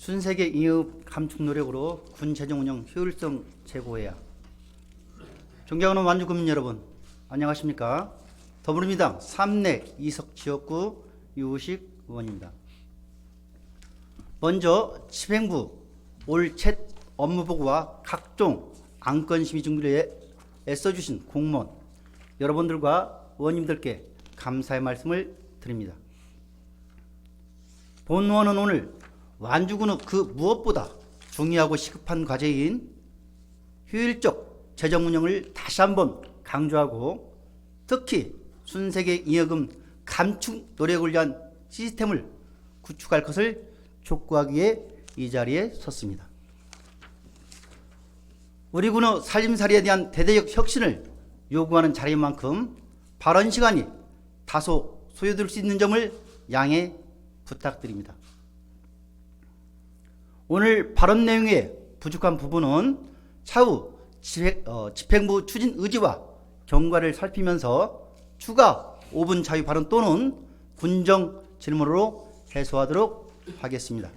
순세계 잉여 감축 노력으로 군 재정 운영 효율성 제고해야. 존경하는 완주 국민 여러분, 안녕하십니까? 더불어민주당 삼내 이석 지역구 유우식 의원입니다. 먼저 집행부 올챗 업무보고와 각종 안건 심의 준비에 애써주신 공무원 여러분들과 의원님들께 감사의 말씀을 드립니다. 본 의원은 오늘 완주군의 그 무엇보다 중요하고 시급한 과제인 효율적 재정 운영을 다시 한번 강조하고, 특히 순세계 잉여금 감축 노력을 위한 시스템을 구축할 것을 촉구하기 위해 이 자리에 섰습니다. 우리 군의 살림살이에 대한 대대적 혁신을 요구하는 자리인 만큼 발언 시간이 다소 소요될 수 있는 점을 양해 부탁드립니다. 오늘 발언 내용의 부족한 부분은 차후 집행부 추진 의지와 경과를 살피면서 추가 5분 자유 발언 또는 군정 질문으로 해소하도록 하겠습니다.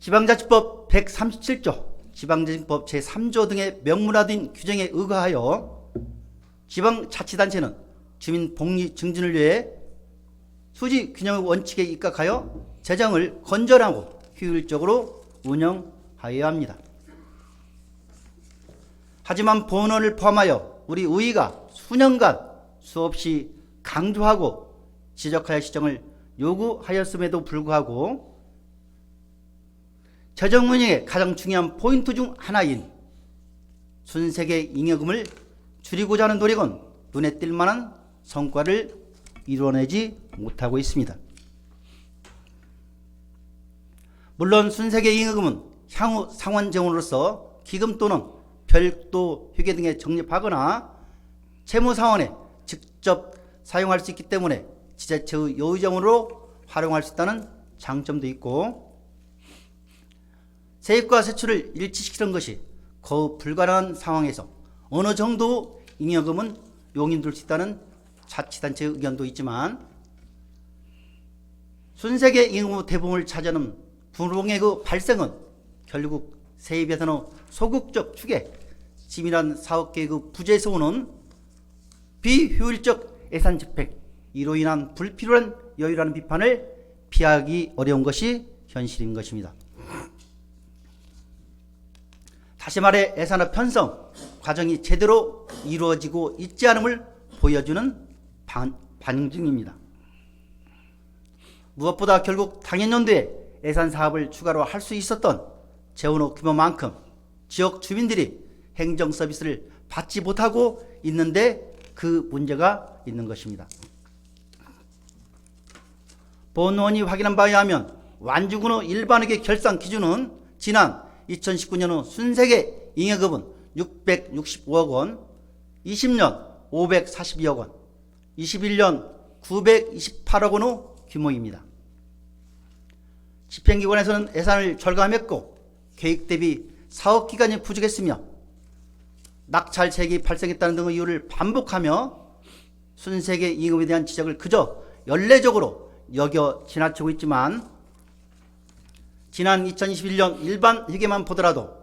지방자치법 137조, 지방자치법 제3조 등의 명문화된 규정에 의거하여 지방자치단체는 주민 복리 증진을 위해 수지 균형의 원칙에 입각하여 재정을 건전하고 효율적으로 운영하여야 합니다. 하지만 본원을 포함하여 우리 의회가 수년간 수없이 강조하고 지적하여 시정을 요구하였음에도 불구하고 재정 운영의 가장 중요한 포인트 중 하나인 순세계 잉여금을 줄이고자 하는 노력은 눈에 띌 만한 성과를 이뤄내지 못하고 있습니다. 물론 순세계 잉여금은 향후 상환 재원으로서 기금 또는 별도 회계 등에 적립하거나 채무상환에 직접 사용할 수 있기 때문에 지자체의 여유자원으로 활용할 수 있다는 장점도 있고, 세입과 세출을 일치시키는 것이 거의 불가능한 상황에서 어느 정도 잉여금은 용인될 수 있다는 자치단체의 의견도 있지만, 순세계 잉여금 대부분을 차지하는 불공의 그 발생은 결국 세입에서는 소극적 추계, 치밀한 사업계획의 그 부재에서 오는 비효율적 예산 집행, 이로 인한 불필요한 여유라는 비판을 피하기 어려운 것이 현실인 것입니다. 다시 말해 예산의 편성 과정이 제대로 이루어지고 있지 않음을 보여주는 반증입니다. 무엇보다 결국 당연연도에 예산 사업을 추가로 할 수 있었던 재원의 규모만큼 지역 주민들이 행정 서비스를 받지 못하고 있는데 그 문제가 있는 것입니다. 본 의원이 확인한 바에 의하면 완주군의 일반회계 결산 기준은 지난 2019년의 순세계 잉여금은 665억 원, 20년 542억 원, 21년 928억 원의 규모입니다. 집행기관에서는 예산을 절감했고 계획 대비 사업 기간이 부족했으며 낙찰책이 발생했다는 등의 이유를 반복하며 순세계 잉여금에 대한 지적을 그저 연례적으로 여겨 지나치고 있지만, 지난 2021년 일반 회계만 보더라도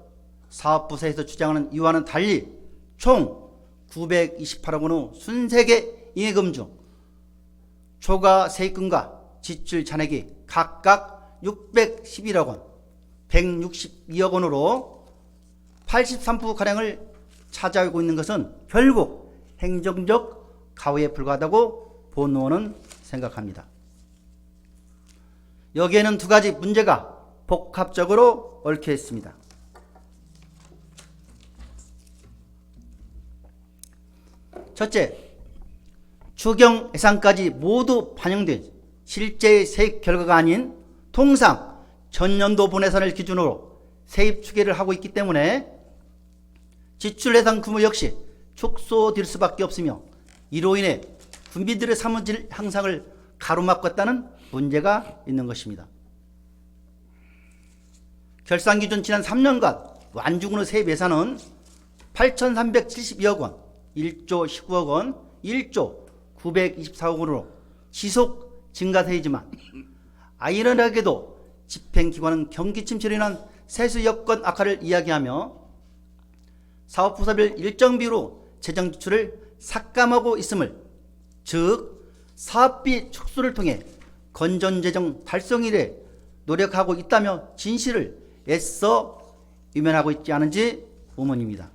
사업부서에서 주장하는 이와는 달리 총 928억 원의 순세계 잉여금 중 초과 세입금과 지출 잔액이 각각 611억 원, 162억 원으로 83%가량을 차지하고 있는 것은 결국 행정적 가오에 불과하다고 본 의원은 생각합니다. 여기에는 두 가지 문제가 복합적으로 얽혀 있습니다. 첫째, 추경 예산까지 모두 반영된 실제 세입 결과가 아닌 통상 전년도 본예산을 기준으로 세입 추계를 하고 있기 때문에 지출 예산 규모 역시 축소될 수밖에 없으며, 이로 인해 국민들의 사무질 향상을 가로막았다는 문제가 있는 것입니다. 결산 기준 지난 3년간 완주군의 세입 예산은 8,372억 원, 1조 19억 원, 1조 924억 원으로 지속 증가세이지만 아이러니하게도 집행기관은 경기 침체로 인한 세수 여건 악화를 이야기하며 사업부서별 일정 비율로 재정 지출을 삭감하고 있음을, 즉 사업비 축소를 통해 건전재정 달성일에 노력하고 있다며 진실을 애써 유면하고 있지 않은지 의문입니다.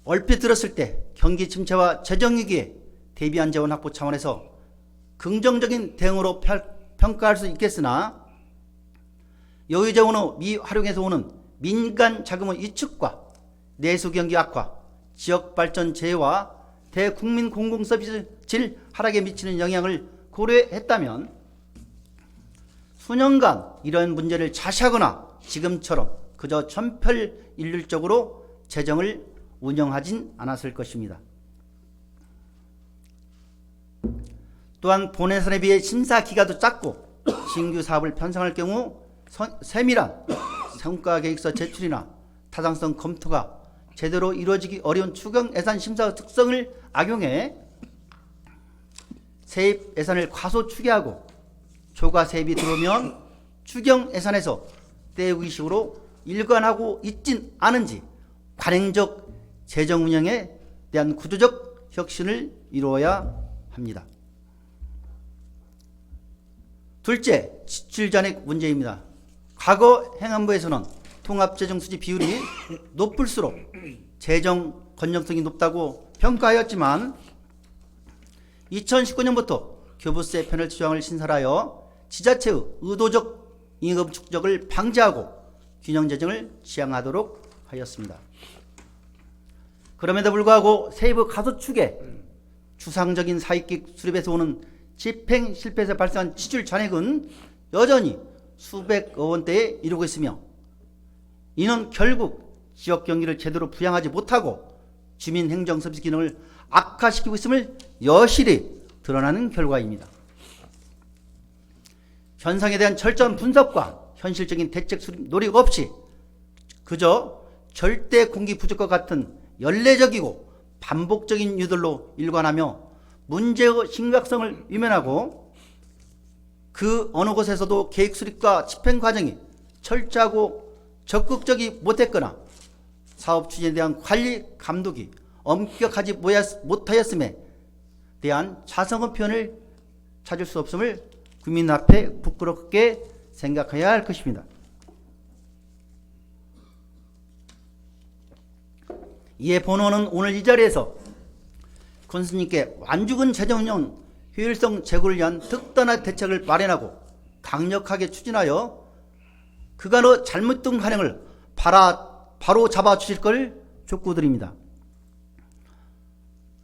얼핏 들었을 때 경기 침체와 재정위기에 대비한 재원 확보 차원에서 긍정적인 대응으로 평가할 수 있겠으나 여유 재원의 미활용에서 오는 민간 자금의 위축과 내수 경기 악화, 지역 발전 재해와 대국민 공공서비스 질 하락에 미치는 영향을 고려했다면 수년간 이런 문제를 자시하거나 지금처럼 그저 천편일률적으로 재정을 운영하진 않았을 것입니다. 또한 본 예산에 비해 심사 기간도 짧고 신규 사업을 편성할 경우 세밀한 성과계획서 제출이나 타당성 검토가 제대로 이루어지기 어려운 추경 예산 심사 특성을 악용해 세입 예산을 과소 추계하고 초과 세입이 들어오면 추경 예산에서 떼우기식으로 일관하고 있진 않은지 관행적 재정 운영에 대한 구조적 혁신을 이루어야 합니다. 둘째, 지출 잔액 문제입니다. 과거 행안부에서는 통합재정 수지 비율이 높을수록 재정 건전성이 높다고 평가하였지만 2019년부터 교부세 페널티 조항을 신설하여 지자체의 의도적 임금 축적을 방지하고 균형 재정을 지향하도록 하였습니다. 그럼에도 불구하고 세입의 가소축에 추상적인 사익익 수립에서 오는 집행 실패에서 발생한 지출 잔액은 여전히 수백억 원대에 이르고 있으며 이는 결국 지역 경기를 제대로 부양하지 못하고 주민 행정 서비스 기능을 악화시키고 있음을 여실히 드러나는 결과입니다. 현상에 대한 철저한 분석과 현실적인 대책 수립 노력 없이 그저 절대 공기 부족과 같은 연례적이고 반복적인 유들로 일관하며 문제의 심각성을 위면하고 그 어느 곳에서도 계획 수립과 집행 과정이 철저하고 적극적이 못했거나 사업 추진에 대한 관리 감독이 엄격하지 못하였음에 대한 자성의 표현을 찾을 수 없음을 국민 앞에 부끄럽게 생각해야 할 것입니다. 이에 본원은 오늘 이 자리에서 군수님께 완주군 재정운영 효율성 제고를 위한 특단한 대책을 마련하고 강력하게 추진하여 그간의 잘못된 관행을 바로 잡아주실 걸 촉구드립니다.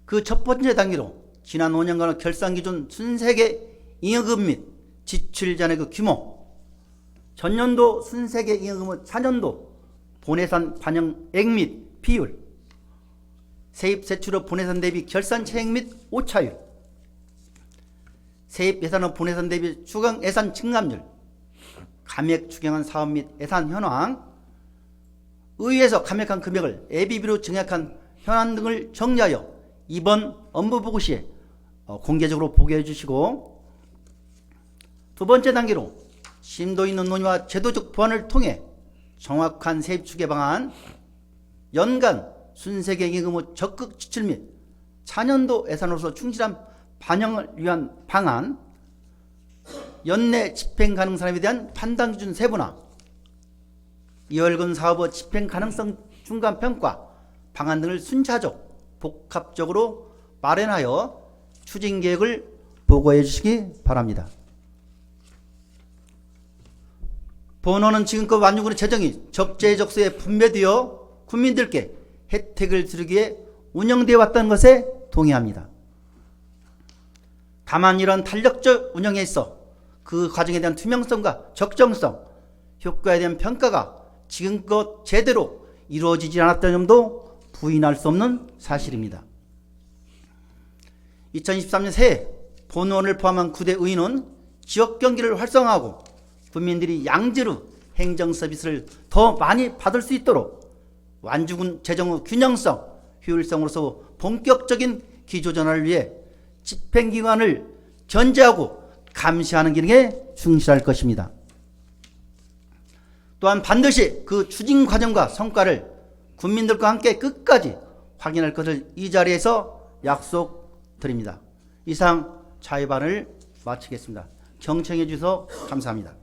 그 첫 번째 단계로 지난 5년간의 결산기준 순세계 잉여금 및 지출 잔액의 규모, 전년도 순세계 잉여금의 차년도 본예산 반영액 및 비율, 세입 세출의 본예산 대비 결산 차액 및 오차율, 세입 예산의 본예산 대비 추경 예산 증감률, 감액 추경한 사업 및 예산 현황, 의회에서 감액한 금액을 예비비로 증액한 현황 등을 정리하여 이번 업무보고 시에 공개적으로 보고해 주시고, 두 번째 단계로 심도 있는 논의와 제도적 보완을 통해 정확한 세입 추계 방안, 연간 순세계 임금의 적극 지출 및 차년도 예산으로서 충실한 반영을 위한 방안, 연내 집행 가능 사람에 대한 판단 기준 세분화, 이월근 사업의 집행 가능성 중간 평가 방안 등을 순차적 복합적으로 마련하여 추진 계획을 보고해 주시기 바랍니다. 본원은 지금껏 완주군의 재정이 적재적소에 분배되어 국민들께 혜택을 드리기에 운영되어 왔다는 것에 동의합니다. 다만 이런 탄력적 운영에 있어 그 과정에 대한 투명성과 적정성, 효과에 대한 평가가 지금껏 제대로 이루어지지 않았다는 점도 부인할 수 없는 사실입니다. 2023년 새해 본원을 포함한 9대 의회는 지역 경기를 활성화하고 국민들이 양지로 행정 서비스를 더 많이 받을 수 있도록 완주군 재정의 균형성, 효율성으로서 본격적인 기조 전환을 위해 집행기관을 견제하고 감시하는 기능에 충실할 것입니다. 또한 반드시 그 추진 과정과 성과를 국민들과 함께 끝까지 확인할 것을 이 자리에서 약속드립니다. 이상 자의반을 마치겠습니다. 경청해 주셔서 감사합니다.